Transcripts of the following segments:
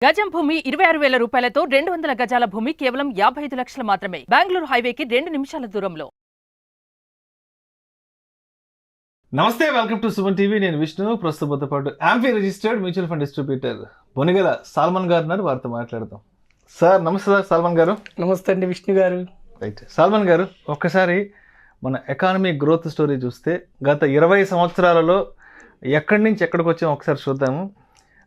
గజం భూమి 26,000 రూపాయలతో 200 గజాల భూమి కేవలం 55 లక్షలు మాత్రమే. బెంగళూరు హైవేకి 2 నిమిషాల దూరంలో. నమస్తే, వెల్కమ్ టు సుమన్ టీవీ. నేను విష్ణు. ప్రస్తుతంతో పాటు AMFI registered mutual fund distributor Bonigala Solomon గారు ఉన్నారు. వారితో మాట్లాడదాం. సార్ నమస్తే. సార్ సాల్మన్ గారు. నమస్తే అండి విష్ణు గారు. రైట్. సాల్మన్ గారు, ఒక్కసారి మన ఎకానమీ గ్రోత్ స్టోరీ చూస్తే గత 20 సంవత్సరాలలో ఎక్కడి నుంచి ఎక్కడికి వచ్చామో ఒకసారి చూద్దాము.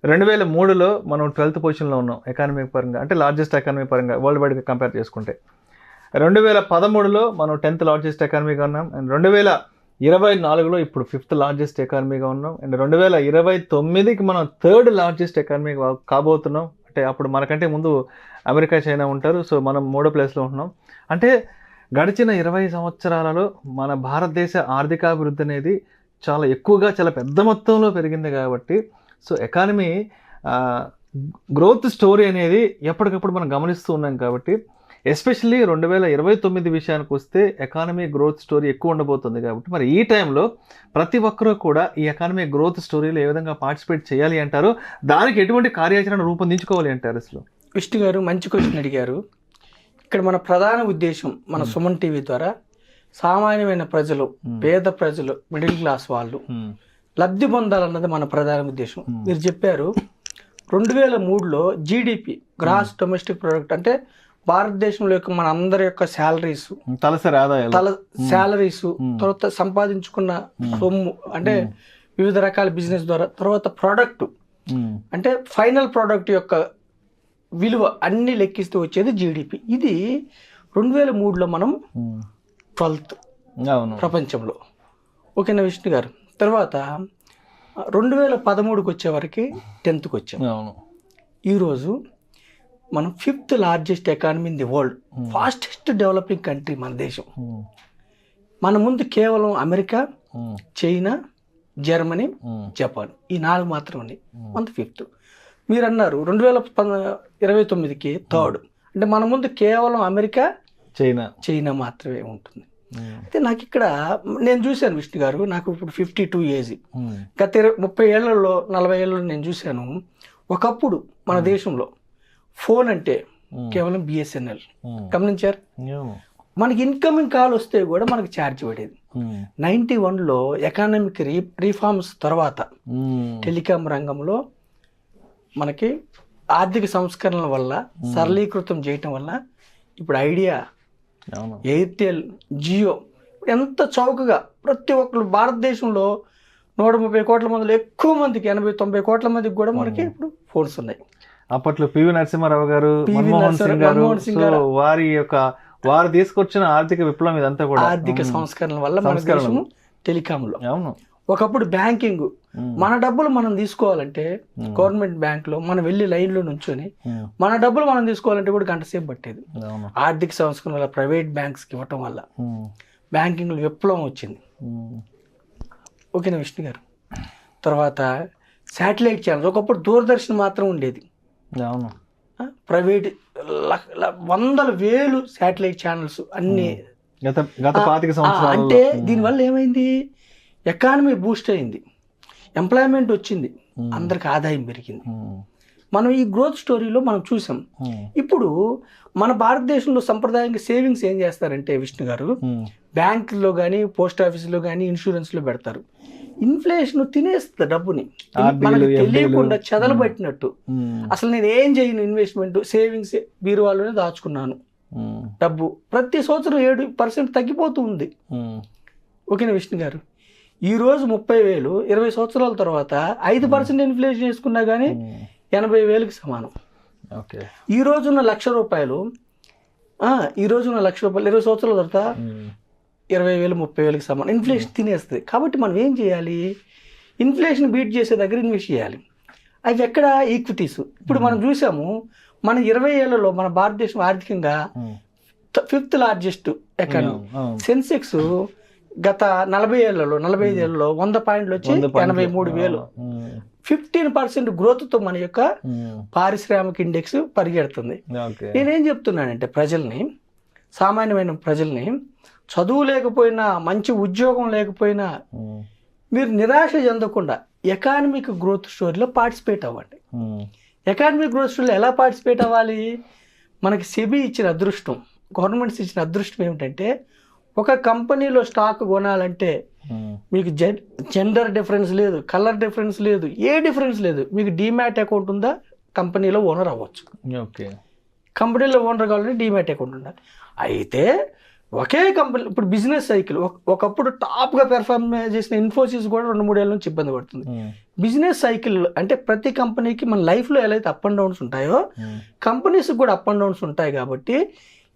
2003లో మనం 12th పొజిషన్లో ఉన్నాం ఎకానమీ పరంగా, అంటే లార్జెస్ట్ ఎకానమీ పరంగా వరల్డ్ వైడ్గా కంపేర్ చేసుకుంటే. 2013లో మనం 10th లార్జెస్ట్ ఎకానమీగా ఉన్నాం. అండ్ 2024లో ఇప్పుడు 5th లార్జెస్ట్ ఎకానమీగా ఉన్నాం. అండ్ 2029కి మనం 3rd లార్జెస్ట్ ఎకానమీ కాబోతున్నాం. అంటే అప్పుడు మనకంటే ముందు అమెరికా, చైనా ఉంటారు. సో మనం 3వ ప్లేస్లో ఉంటున్నాం. అంటే గడిచిన 20 సంవత్సరాలలో మన భారతదేశ ఆర్థికాభివృద్ధి అనేది చాలా ఎక్కువగా, చాలా పెద్ద మొత్తంలో పెరిగింది. కాబట్టి సో ఎకానమీ గ్రోత్ స్టోరీ అనేది ఎప్పటికప్పుడు మనం గమనిస్తూ ఉన్నాం. కాబట్టి ఎస్పెషల్లీ 2029 విషయానికి వస్తే ఎకానమీ గ్రోత్ స్టోరీ ఎక్కువ ఉండబోతుంది. కాబట్టి మరి ఈ టైంలో ప్రతి ఒక్కరూ కూడా ఈ ఎకానమీ గ్రోత్ స్టోరీలో ఏ విధంగా పార్టిసిపేట్ చేయాలి అంటారు, దానికి ఎటువంటి కార్యాచరణ రూపొందించుకోవాలి అంటారు? అసలు విష్ణు గారు మంచి క్వశ్చన్ అడిగారు. ఇక్కడ మన ప్రధాన ఉద్దేశం మన సుమన్ టీవీ ద్వారా సామాన్యమైన ప్రజలు, పేద ప్రజలు, మిడిల్ క్లాస్ వాళ్ళు లబ్ధి పొందాలన్నది మన ప్రధాన ఉద్దేశం. మీరు చెప్పారు 2003లో జీడిపి, గ్రాస్ డొమెస్టిక్ ప్రొడక్ట్, అంటే భారతదేశంలో యొక్క మన అందరి యొక్క శాలరీస్, తలసరి ఆదాయాలు, శాలరీస్, తర్వాత సంపాదించుకున్న సొమ్ము, అంటే వివిధ రకాల బిజినెస్ ద్వారా, తర్వాత ప్రోడక్ట్, అంటే ఫైనల్ ప్రోడక్ట్ యొక్క విలువ అన్ని లెక్కిస్తూ వచ్చేది జీడిపి. ఇది 2003లో మనం 12th ప్రపంచంలో. ఓకేనా విష్ణు గారు? తర్వాత 2013కి వచ్చేవరకు 10th వచ్చాం. ఈరోజు మనం 5th largest economy in the world, fastest developing country మన దేశం. మన ముందు కేవలం అమెరికా, చైనా, జర్మనీ, జపాన్, ఈ 4 మాత్రం ఉన్నాయి. మన 5th. మీరు అన్నారు 2029కి 3rd, అంటే మన ముందు కేవలం అమెరికా, చైనా మాత్రమే ఉంటుంది. అయితే నాకు ఇక్కడ నేను చూశాను విష్ణు గారు, నాకు ఇప్పుడు 52 ఏజ్. గత 30 ఏళ్లలో 40 ఏళ్ళలో నేను చూశాను, ఒకప్పుడు మన దేశంలో ఫోన్ అంటే కేవలం బిఎస్ఎన్ఎల్. గమనించారు? మనకి ఇన్కమింగ్ కాల్ వస్తే కూడా మనకి ఛార్జ్ పడేది. 91లో ఎకానమిక్ రీఫార్మ్స్ తర్వాత టెలికాం రంగంలో మనకి ఆర్థిక సంస్కరణల వల్ల, సరళీకృతం చేయటం వల్ల ఇప్పుడు ఐడియా, ఎయిర్టెల్, జియో ఎంత చౌకగా ప్రతి ఒక్కరు భారతదేశంలో 130 కోట్ల మందిలో ఎక్కువ మందికి, 80-90 కోట్ల మందికి కూడా మనకి ఇప్పుడు ఫోన్స్ ఉన్నాయి. అప్పట్లో పివి నరసింహారావు గారు, మన్మోహన్ సింగ్ గారు, వారు తీసుకొచ్చిన ఆర్థిక విప్లవం ఇదంతా కూడా ఆర్థిక సంస్కరణల వల్ల మన దేశం టెలికాంలో. ఒకప్పుడు బ్యాంకింగ్, మన డబ్బులు మనం తీసుకోవాలంటే గవర్నమెంట్ బ్యాంకులో మనం వెళ్ళి లైన్లో నుంచొని మన డబ్బులు మనం తీసుకోవాలంటే కూడా గంట సేపు పట్టేది. ఆర్థిక సంస్కరణ వల్ల, ప్రైవేట్ బ్యాంక్స్కి ఇవ్వటం వల్ల బ్యాంకింగ్లో విప్లవం వచ్చింది. ఓకేనా విష్ణు గారు? తర్వాత శాటిలైట్ ఛానల్స్, ఒకప్పుడు దూరదర్శన్ మాత్రం ఉండేది. ప్రైవేట్ 100,000 శాటిలైట్ ఛానల్స్ అన్ని. అంటే దీనివల్ల ఏమైంది? ఎకానమీ బూస్ట్ అయింది, ఎంప్లాయ్మెంట్ వచ్చింది, అందరికి ఆదాయం పెరిగింది. మనం ఈ గ్రోత్ స్టోరీలో మనం చూసాం. ఇప్పుడు మన భారతదేశంలో సంప్రదాయంగా సేవింగ్స్ ఏం చేస్తారంటే విష్ణు గారు, బ్యాంకుల్లో కానీ, పోస్ట్ ఆఫీసులో కానీ, ఇన్సూరెన్స్లో పెడతారు. ఇన్ఫ్లేషన్ తినేస్తుంది డబ్బుని, మనకు తెలియకుండా చెదలబట్టినట్టు. అసలు నేను ఏం చేయను, ఇన్వెస్ట్మెంట్, సేవింగ్స్ బీరువాలోనే దాచుకున్నాను డబ్బు. ప్రతి సంవత్సరం 7% తగ్గిపోతూ ఉంది. ఓకేనా విష్ణు గారు? ఈరోజు 30,000 20 సంవత్సరాల తర్వాత 5% ఇన్ఫ్లేషన్ వేసుకున్నా కానీ 80,000కి సమానం. ఈ రోజున్న ₹1,00,000, 20 సంవత్సరాల తర్వాత 20,000 30,000కి సమానం. ఇన్ఫ్లేషన్ తినేస్తుంది. కాబట్టి మనం ఏం చేయాలి? ఇన్ఫ్లేషన్ బీట్ చేసే దగ్గర ఇన్వెస్ట్ చేయాలి. అవి ఎక్కడ? ఈక్విటీస్. ఇప్పుడు మనం చూసాము, మన 20 ఏళ్లలో మన భారతదేశం ఆర్థికంగా 5th లార్జెస్ట్ ఎకానమీ. సెన్సెక్స్ గత 40 ఏళ్లలో 45 ఏళ్లలో 100 పాయింట్లు వచ్చి 83,000. 15% గ్రోత్తో మన యొక్క పారిశ్రామిక ఇండెక్స్ పరిగెడుతుంది. నేనేం చెప్తున్నానంటే ప్రజల్ని, సామాన్యమైన ప్రజల్ని, చదువు లేకపోయినా, మంచి ఉద్యోగం లేకపోయినా మీరు నిరాశ చెందకుండా ఎకానమిక్ గ్రోత్ స్టోరీలో పార్టిసిపేట్ అవ్వండి. ఎకానమిక్ గ్రోత్ స్టోరీలో ఎలా పార్టిసిపేట్ అవ్వాలి? మనకి సెబీ ఇచ్చిన అదృష్టం, గవర్నమెంట్స్ ఇచ్చిన అదృష్టం ఏమిటంటే, ఒక కంపెనీలో స్టాక్ కొనాలంటే మీకు జెండర్ డిఫరెన్స్ లేదు, కలర్ డిఫరెన్స్ లేదు, ఏ డిఫరెన్స్ లేదు. మీకు డీమ్యాట్ అకౌంట్ ఉందా, కంపెనీలో ఓనర్ అవ్వచ్చు. ఓకే, కంపెనీలో ఓనర్ కావాలంటే డీమ్యాట్ అకౌంట్ ఉండాలి. అయితే ఒకే కంపెనీ ఇప్పుడు బిజినెస్ సైకిల్ ఒకప్పుడు టాప్గా పెర్ఫార్మ్ చేసిన ఇన్ఫోసిస్ కూడా 2-3 ఏళ్ళ నుంచి ఇబ్బంది పడుతుంది. బిజినెస్ సైకిల్ అంటే ప్రతి కంపెనీకి మన లైఫ్లో ఎలా అయితే అప్ అండ్ డౌన్స్ ఉంటాయో కంపెనీస్కి కూడా అప్ అండ్ డౌన్స్ ఉంటాయి. కాబట్టి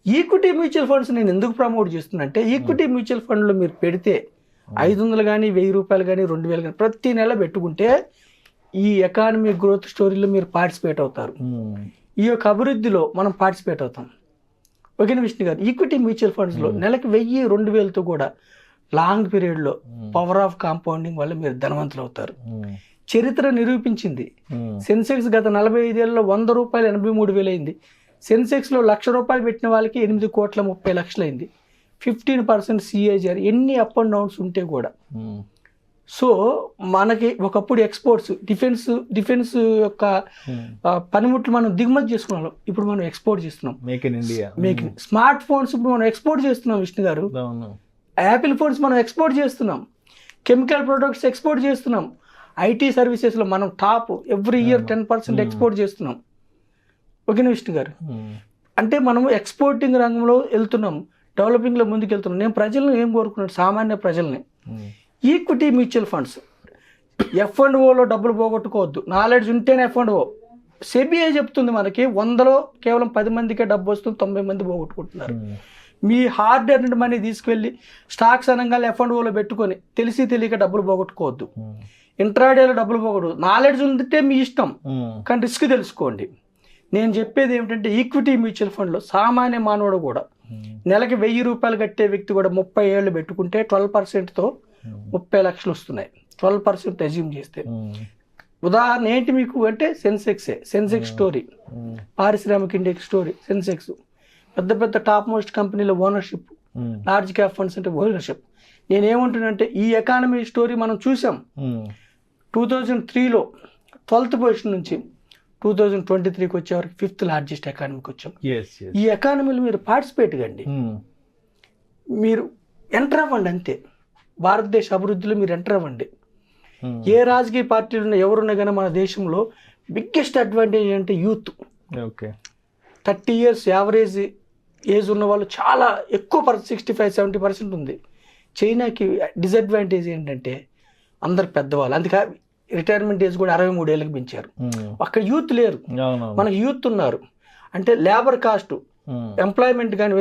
ఈక్విటీ మ్యూచువల్ ఫండ్స్ నేను ఎందుకు ప్రమోట్ చేస్తున్నా అంటే, ఈక్విటీ మ్యూచువల్ ఫండ్లో మీరు పెడితే 500 కానీ 1000 రూపాయలు కానీ 2000 కానీ ప్రతి నెల పెట్టుకుంటే ఈ ఎకానమిక్ గ్రోత్ స్టోరీలో మీరు పార్టిసిపేట్ అవుతారు. ఈ యొక్క అభివృద్ధిలో మనం పార్టిసిపేట్ అవుతాం. ఓకేనా విష్ణు గారు? ఈక్విటీ మ్యూచువల్ ఫండ్స్లో నెలకి 1000-2000తో కూడా లాంగ్ పీరియడ్లో పవర్ ఆఫ్ కాంపౌండింగ్ వల్ల మీరు ధనవంతులు అవుతారు. చరిత్ర నిరూపించింది. సెన్సెక్స్ గత 45 ఏళ్ళలో 100 రూపాయలు 83,000 అయింది. సెన్సెక్స్లో 1,00,000 రూపాయలు పెట్టిన వాళ్ళకి 8,30,00,000 అయింది. 15% CAGR. ఎన్ని అప్ అండ్ డౌన్స్ ఉంటే కూడా. సో మనకి ఒకప్పుడు ఎక్స్పోర్ట్స్ డిఫెన్స్ యొక్క పనిముట్లు మనం దిగుమతి చేసుకున్నాం, ఇప్పుడు మనం ఎక్స్పోర్ట్ చేస్తున్నాం. Make in India. Smart phones ఇప్పుడు మనం ఎక్స్పోర్ట్ చేస్తున్నాం విష్ణు గారు. యాపిల్ ఫోన్స్ మనం ఎక్స్పోర్ట్ చేస్తున్నాం. కెమికల్ ప్రొడక్ట్స్ ఎక్స్పోర్ట్ చేస్తున్నాం. IT సర్వీసెస్లో మనం టాప్, ఎవ్రీ ఇయర్ 10% ఎక్స్పోర్ట్ చేస్తున్నాం. ఓకేనా విష్ణు గారు? అంటే మనము ఎక్స్పోర్టింగ్ రంగంలో వెళ్తున్నాం, డెవలపింగ్లో ముందుకు వెళ్తున్నాం. నేను ప్రజలను ఏం కోరుకున్నాను, సామాన్య ప్రజల్ని ఈక్విటీ మ్యూచువల్ ఫండ్స్ F&Oలో డబ్బులు పోగొట్టుకోవద్దు. నాలెడ్జ్ ఉంటేనే F&O. సెబిఐ చెప్తుంది మనకి 100లో కేవలం 10 మందికే డబ్బు వస్తుంది, 90 మంది పోగొట్టుకుంటున్నారు. మీ హార్డ్ ఎర్న్డ్ మనీ తీసుకెళ్ళి స్టాక్స్ అనగానే F&Oలో పెట్టుకొని తెలిసి తెలియక డబ్బులు పోగొట్టుకోవద్దు. ఇంట్రాడేలో డబ్బులు పోగొట్టు. నాలెడ్జ్ ఉంటే మీ ఇష్టం, కానీ రిస్క్ తెలుసుకోండి. నేను చెప్పేది ఏమిటంటే, ఈక్విటీ మ్యూచువల్ ఫండ్లో సామాన్య మానవుడు కూడా నెలకి 1000 రూపాయలు కట్టే వ్యక్తి కూడా 30 ఏళ్ళు పెట్టుకుంటే 12%తో 30 లక్షలు వస్తున్నాయి. 12% అజ్యూమ్ చేస్తే. ఉదాహరణ ఏంటి మీకు అంటే, సెన్సెక్స్ స్టోరీ, పారిశ్రామిక ఇండెక్స్ స్టోరీ, సెన్సెక్స్, పెద్ద పెద్ద టాప్ మోస్ట్ కంపెనీల ఓనర్షిప్, లార్జ్ క్యాప్ ఫండ్స్ అంటే ఓనర్షిప్. నేనేమంటున్నానంటే, ఈ ఎకానమీ స్టోరీ మనం చూసాం. 2003లో 12th పొజిషన్ నుంచి 2023కి వచ్చేవరకు 5th లార్జెస్ట్ ఎకానమీకి వచ్చాం. ఈ ఎకానమీలో మీరు పార్టిసిపేట్ కండి, మీరు ఎంటర్ అవ్వండి అంతే. భారతదేశ అభివృద్ధిలో మీరు ఎంటర్ అవ్వండి. ఏ రాజకీయ పార్టీలు ఉన్నా, ఎవరున్నా కానీ మన దేశంలో బిగ్గెస్ట్ అడ్వాంటేజ్ అంటే యూత్. 30 years యావరేజ్ ఏజ్ ఉన్న వాళ్ళు చాలా ఎక్కువ 65-70% ఉంది. చైనాకి డిసడ్వాంటేజ్ ఏంటంటే అందరు పెద్దవాళ్ళు, అందుకే రిటైర్మెంట్ ఏజ్ కూడా 63 ఏళ్ళకి పెంచారు. అక్కడ యూత్ లేరు, మనకి యూత్ ఉన్నారు. అంటే లేబర్ కాస్ట్, ఎంప్లాయ్మెంట్ కానీ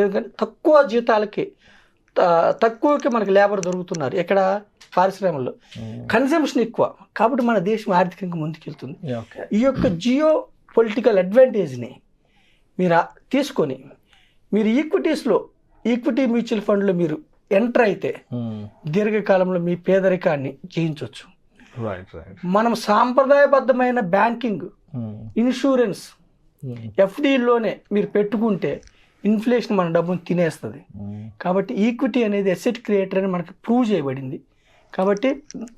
తక్కువ జీతాలకి, తక్కువకి మనకి లేబర్ దొరుకుతున్నారు. ఎక్కడ? పారిశ్రమల్లో. కన్సంప్షన్ ఎక్కువ, కాబట్టి మన దేశం ఆర్థికంగా ముందుకెళ్తుంది. ఈ యొక్క జియో పొలిటికల్ అడ్వాంటేజ్ని మీరు తీసుకొని మీరు ఈక్విటీ మ్యూచువల్ ఫండ్లో మీరు ఎంటర్ అయితే దీర్ఘకాలంలో మీ పేదరికాన్ని జయించవచ్చు. మనం సాంప్రదాయబద్ధమైన బ్యాంకింగ్, ఇన్సూరెన్స్, FDలోనే మీరు పెట్టుకుంటే ఇన్ఫ్లేషన్ మన డబ్బును తినేస్తుంది. కాబట్టి ఈక్విటీ అనేది అసెట్ క్రియేటర్ అని మనకి ప్రూవ్ చేయబడింది. కాబట్టి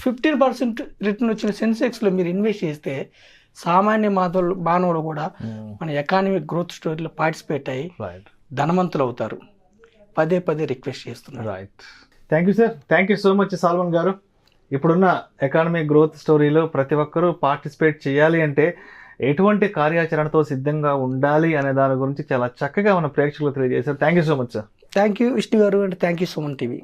15% రిటర్న్ వచ్చిన సెన్సెక్స్లో మీరు ఇన్వెస్ట్ చేస్తే సామాన్య మానవులు కూడా మన ఎకానమిక్ గ్రోత్ స్టోరీలో పార్టిసిపేట్ అయ్యి ధనవంతులు అవుతారు. పదే రిక్వెస్ట్ చేస్తున్నారు. Thank you sir. Thank you so much Solomon గారు. ఇప్పుడున్న ఎకానమిక్ గ్రోత్ స్టోరీలో ప్రతి ఒక్కరూ పార్టిసిపేట్ చేయాలి అంటే ఎటువంటి కార్యాచరణతో సిద్ధంగా ఉండాలి అనే దాని గురించి చాలా చక్కగా మన ప్రేక్షకులు తెలియజేశారు. Thank you so much sir. Thank you Vishnu గారు, and thank you Suman TV.